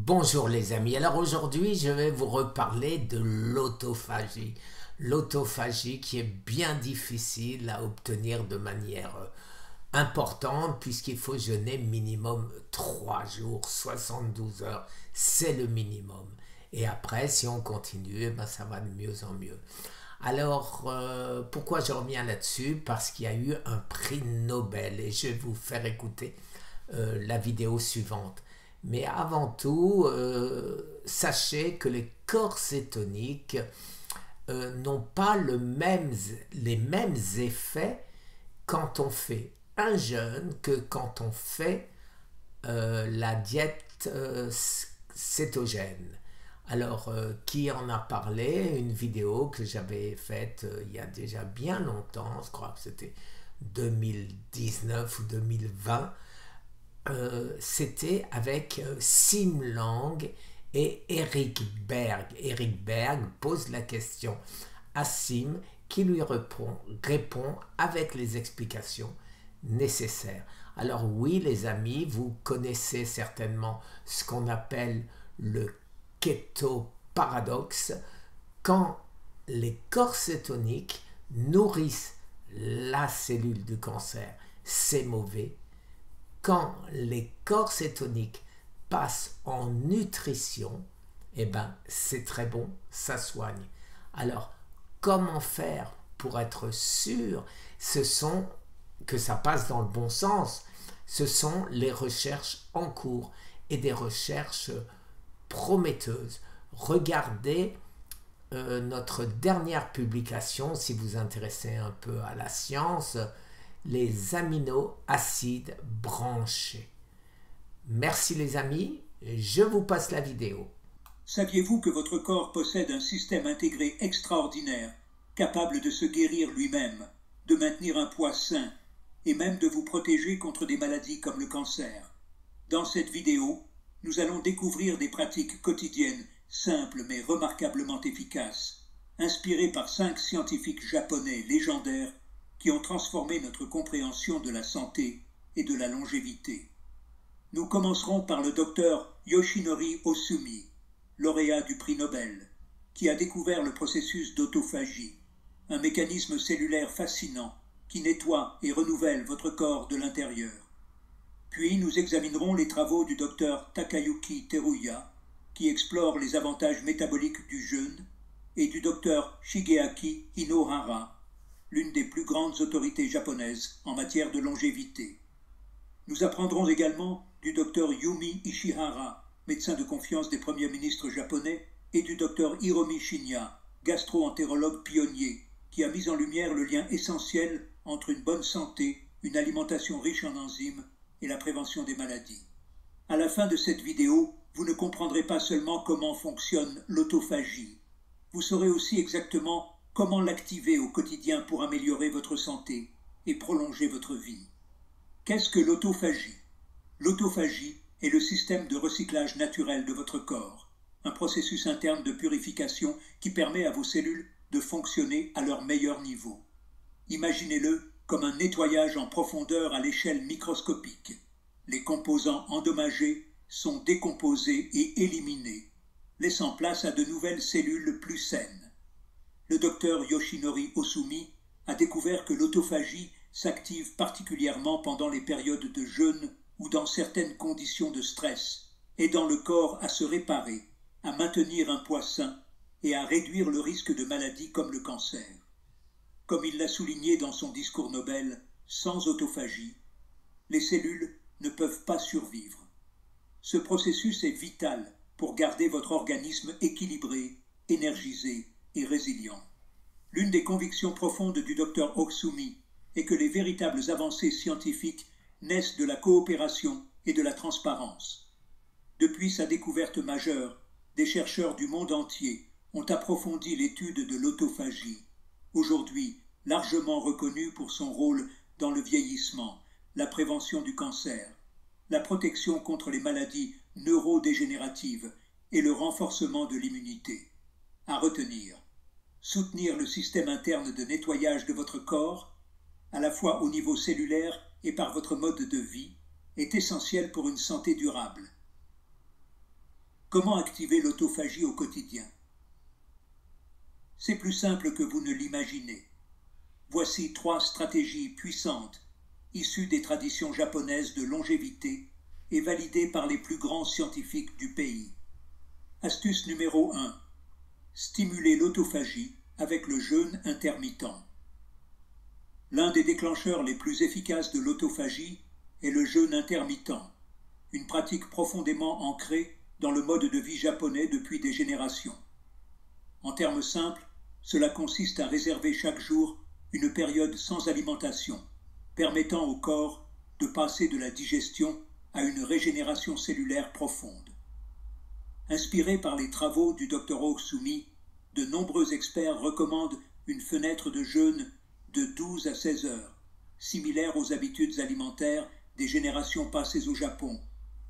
Bonjour les amis, alors aujourd'hui je vais vous reparler de l'autophagie. L'autophagie qui est bien difficile à obtenir de manière importante puisqu'il faut jeûner minimum 3 jours, 72 heures, c'est le minimum. Et après si on continue, ben, ça va de mieux en mieux. Alors pourquoi je reviens là-dessus? Parce qu'il y a eu un prix Nobel et je vais vous faire écouter la vidéo suivante. Mais avant tout, sachez que les corps cétoniques n'ont pas les mêmes effets quand on fait un jeûne que quand on fait la diète cétogène. Alors, qui en a parlé? Une vidéo que j'avais faite il y a déjà bien longtemps, je crois que c'était 2019 ou 2020. C'était avec Sim Lang et Eric Berg. Eric Berg pose la question à Sim qui lui répond avec les explications nécessaires. Alors oui les amis, vous connaissez certainement ce qu'on appelle le kétoparadoxe. Quand les corps cétoniques nourrissent la cellule du cancer, c'est mauvais. Quand les corps cétoniques passent en nutrition, eh ben, c'est très bon, ça soigne. Alors, comment faire pour être sûr que ça passe dans le bon sens? Ce sont les recherches en cours et des recherches prometteuses. Regardez notre dernière publication, si vous vous intéressez un peu à la science, les aminoacides branchés. Merci les amis, je vous passe la vidéo. Saviez-vous que votre corps possède un système intégré extraordinaire, capable de se guérir lui-même, de maintenir un poids sain et même de vous protéger contre des maladies comme le cancer? Dans cette vidéo, nous allons découvrir des pratiques quotidiennes simples mais remarquablement efficaces, inspirées par 5 scientifiques japonais légendaires qui ont transformé notre compréhension de la santé et de la longévité. Nous commencerons par le docteur Yoshinori Ohsumi, lauréat du prix Nobel, qui a découvert le processus d'autophagie, un mécanisme cellulaire fascinant qui nettoie et renouvelle votre corps de l'intérieur. Puis nous examinerons les travaux du docteur Takayuki Teruya, qui explore les avantages métaboliques du jeûne, et du docteur Shigeaki Inohara, l'une des plus grandes autorités japonaises en matière de longévité. Nous apprendrons également du docteur Yumi Ishihara, médecin de confiance des premiers ministres japonais, et du docteur Hiromi Shinya, gastro-entérologue pionnier, qui a mis en lumière le lien essentiel entre une bonne santé, une alimentation riche en enzymes et la prévention des maladies. À la fin de cette vidéo, vous ne comprendrez pas seulement comment fonctionne l'autophagie. Vous saurez aussi exactement comment l'activer au quotidien pour améliorer votre santé et prolonger votre vie. Qu'est-ce que l'autophagie? L'autophagie est le système de recyclage naturel de votre corps, un processus interne de purification qui permet à vos cellules de fonctionner à leur meilleur niveau. Imaginez-le comme un nettoyage en profondeur à l'échelle microscopique. Les composants endommagés sont décomposés et éliminés, laissant place à de nouvelles cellules plus saines. Le docteur Yoshinori Ohsumi a découvert que l'autophagie s'active particulièrement pendant les périodes de jeûne ou dans certaines conditions de stress, aidant le corps à se réparer, à maintenir un poids sain et à réduire le risque de maladies comme le cancer. Comme il l'a souligné dans son discours Nobel, sans autophagie, les cellules ne peuvent pas survivre. Ce processus est vital pour garder votre organisme équilibré, énergisé et résilient. L'une des convictions profondes du docteur Ohsumi est que les véritables avancées scientifiques naissent de la coopération et de la transparence. Depuis sa découverte majeure, des chercheurs du monde entier ont approfondi l'étude de l'autophagie, aujourd'hui largement reconnue pour son rôle dans le vieillissement, la prévention du cancer, la protection contre les maladies neurodégénératives et le renforcement de l'immunité. À retenir, soutenir le système interne de nettoyage de votre corps, à la fois au niveau cellulaire et par votre mode de vie, est essentiel pour une santé durable. Comment activer l'autophagie au quotidien? C'est plus simple que vous ne l'imaginez. Voici 3 stratégies puissantes, issues des traditions japonaises de longévité et validées par les plus grands scientifiques du pays. Astuce numéro 1. Stimuler l'autophagie avec le jeûne intermittent. L'un des déclencheurs les plus efficaces de l'autophagie est le jeûne intermittent, une pratique profondément ancrée dans le mode de vie japonais depuis des générations. En termes simples, cela consiste à réserver chaque jour une période sans alimentation, permettant au corps de passer de la digestion à une régénération cellulaire profonde. Inspirés par les travaux du Dr Ohsumi, de nombreux experts recommandent une fenêtre de jeûne de 12 à 16 heures, similaire aux habitudes alimentaires des générations passées au Japon,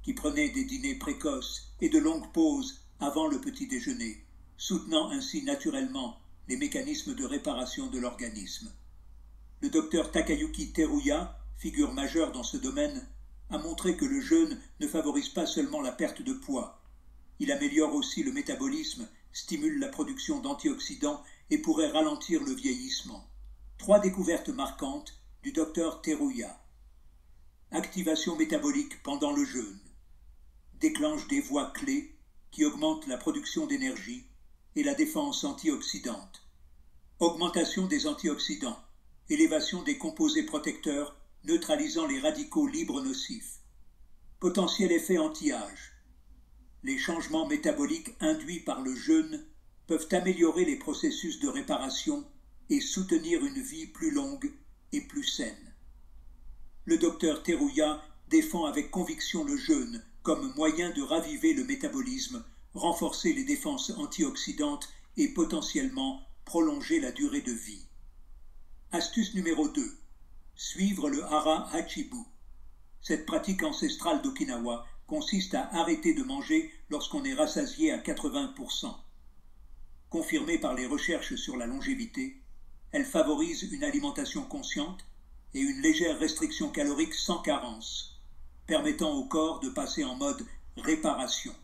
qui prenaient des dîners précoces et de longues pauses avant le petit déjeuner, soutenant ainsi naturellement les mécanismes de réparation de l'organisme. Le docteur Takayuki Teruya, figure majeure dans ce domaine, a montré que le jeûne ne favorise pas seulement la perte de poids. Il améliore aussi le métabolisme, stimule la production d'antioxydants et pourrait ralentir le vieillissement. 3 découvertes marquantes du docteur Teruya. Activation métabolique pendant le jeûne. Déclenche des voies clés qui augmentent la production d'énergie et la défense antioxydante. Augmentation des antioxydants. Élévation des composés protecteurs neutralisant les radicaux libres nocifs. Potentiel effet anti-âge. Les changements métaboliques induits par le jeûne peuvent améliorer les processus de réparation et soutenir une vie plus longue et plus saine. Le docteur Teruya défend avec conviction le jeûne comme moyen de raviver le métabolisme, renforcer les défenses antioxydantes et potentiellement prolonger la durée de vie. Astuce numéro 2. Suivre le hara hachibu. Cette pratique ancestrale d'Okinawa consiste à arrêter de manger lorsqu'on est rassasié à 80%. Confirmée par les recherches sur la longévité, elle favorise une alimentation consciente et une légère restriction calorique sans carence, permettant au corps de passer en mode réparation.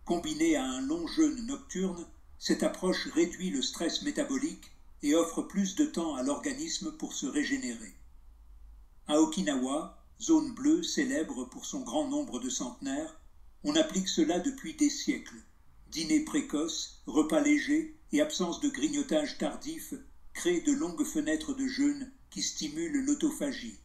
Combinée à un long jeûne nocturne, cette approche réduit le stress métabolique et offre plus de temps à l'organisme pour se régénérer. À Okinawa, zone bleue célèbre pour son grand nombre de centenaires, on applique cela depuis des siècles. Dîner précoce, repas légers et absence de grignotage tardif créent de longues fenêtres de jeûne qui stimulent l'autophagie.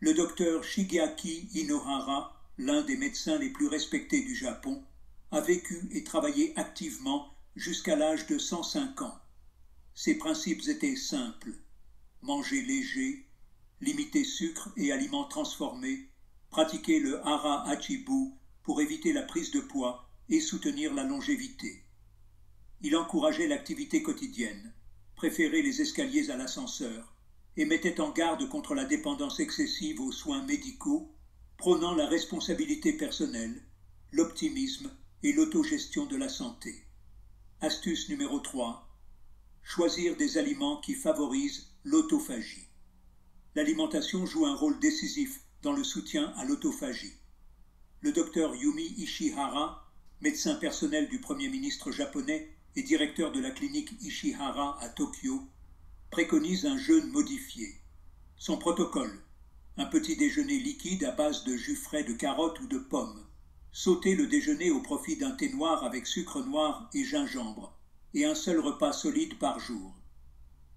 Le docteur Shigeaki Inohara, l'un des médecins les plus respectés du Japon, a vécu et travaillé activement jusqu'à l'âge de 105 ans. Ses principes étaient simples: manger léger, limiter sucre et aliments transformés, pratiquer le hara hachibu pour éviter la prise de poids et soutenir la longévité. Il encourageait l'activité quotidienne, préférait les escaliers à l'ascenseur et mettait en garde contre la dépendance excessive aux soins médicaux, prônant la responsabilité personnelle, l'optimisme et l'autogestion de la santé. Astuce numéro 3. Choisir des aliments qui favorisent l'autophagie. L'alimentation joue un rôle décisif dans le soutien à l'autophagie. Le docteur Yumi Ishihara, médecin personnel du Premier ministre japonais et directeur de la clinique Ishihara à Tokyo, préconise un jeûne modifié. Son protocole: un petit déjeuner liquide à base de jus frais de carottes ou de pommes, sauter le déjeuner au profit d'un thé noir avec sucre noir et gingembre, et un seul repas solide par jour.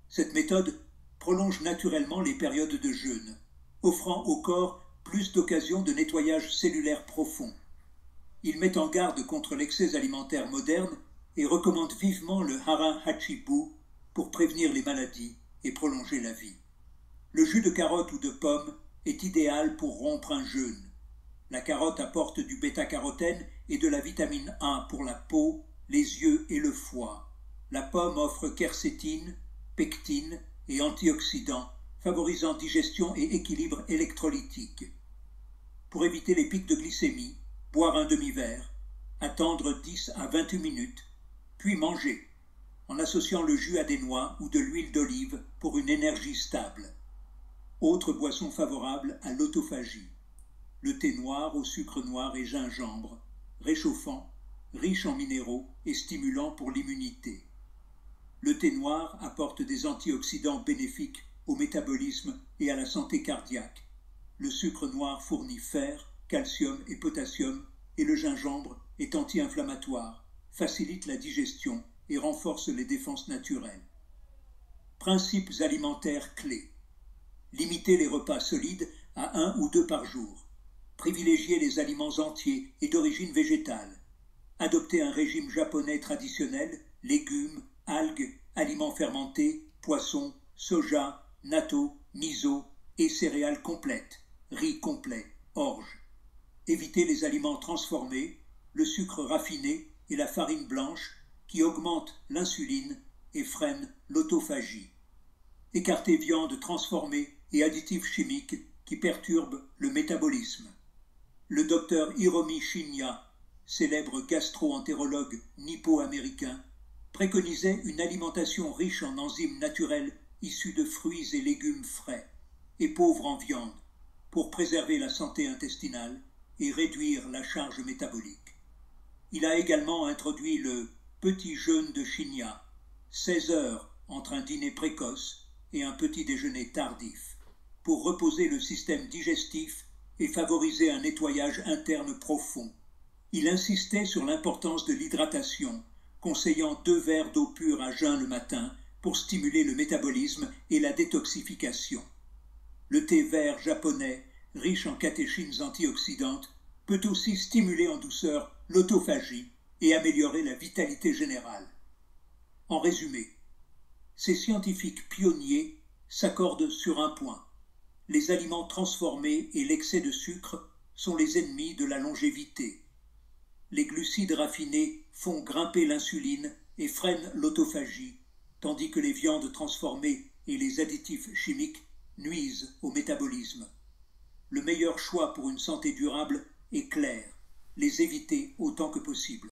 Cette méthode prolonge naturellement les périodes de jeûne, offrant au corps plus d'occasions de nettoyage cellulaire profond. Il met en garde contre l'excès alimentaire moderne et recommande vivement le hara hachibu pour prévenir les maladies et prolonger la vie. Le jus de carotte ou de pomme est idéal pour rompre un jeûne. La carotte apporte du bêta-carotène et de la vitamine A pour la peau, les yeux et le foie. La pomme offre quercétine, pectine et antioxydants, favorisant digestion et équilibre électrolytique. Pour éviter les pics de glycémie, boire un demi-verre, attendre 10 à 28 minutes, puis manger, en associant le jus à des noix ou de l'huile d'olive pour une énergie stable. Autre boisson favorable à l'autophagie: le thé noir au sucre noir et gingembre, réchauffant riche en minéraux et stimulant pour l'immunité. Le thé noir apporte des antioxydants bénéfiques au métabolisme et à la santé cardiaque. Le sucre noir fournit fer, calcium et potassium, et le gingembre est anti-inflammatoire, facilite la digestion et renforce les défenses naturelles. Principes alimentaires clés. Limiter les repas solides à 1 ou 2 par jour. Privilégier les aliments entiers et d'origine végétale. Adopter un régime japonais traditionnel, légumes, algues, aliments fermentés, poissons, soja, natto, miso et céréales complètes, riz complet, orge. Éviter les aliments transformés, le sucre raffiné et la farine blanche qui augmentent l'insuline et freinent l'autophagie. Écarter viande transformée et additifs chimiques qui perturbent le métabolisme. Le docteur Hiromi Shinya, célèbre gastro-entérologue nippo-américain, préconisait une alimentation riche en enzymes naturelles issues de fruits et légumes frais et pauvres en viande pour préserver la santé intestinale et réduire la charge métabolique. Il a également introduit le petit jeûne de Shinya, 16 heures entre un dîner précoce et un petit déjeuner tardif, pour reposer le système digestif et favoriser un nettoyage interne profond. Il insistait sur l'importance de l'hydratation, conseillant 2 verres d'eau pure à jeun le matin pour stimuler le métabolisme et la détoxification. Le thé vert japonais, riche en catéchines antioxydantes, peut aussi stimuler en douceur l'autophagie et améliorer la vitalité générale. En résumé, ces scientifiques pionniers s'accordent sur un point. Les aliments transformés et l'excès de sucre sont les ennemis de la longévité. Les glucides raffinés font grimper l'insuline et freinent l'autophagie, tandis que les viandes transformées et les additifs chimiques nuisent au métabolisme. Le meilleur choix pour une santé durable est clair, les éviter autant que possible.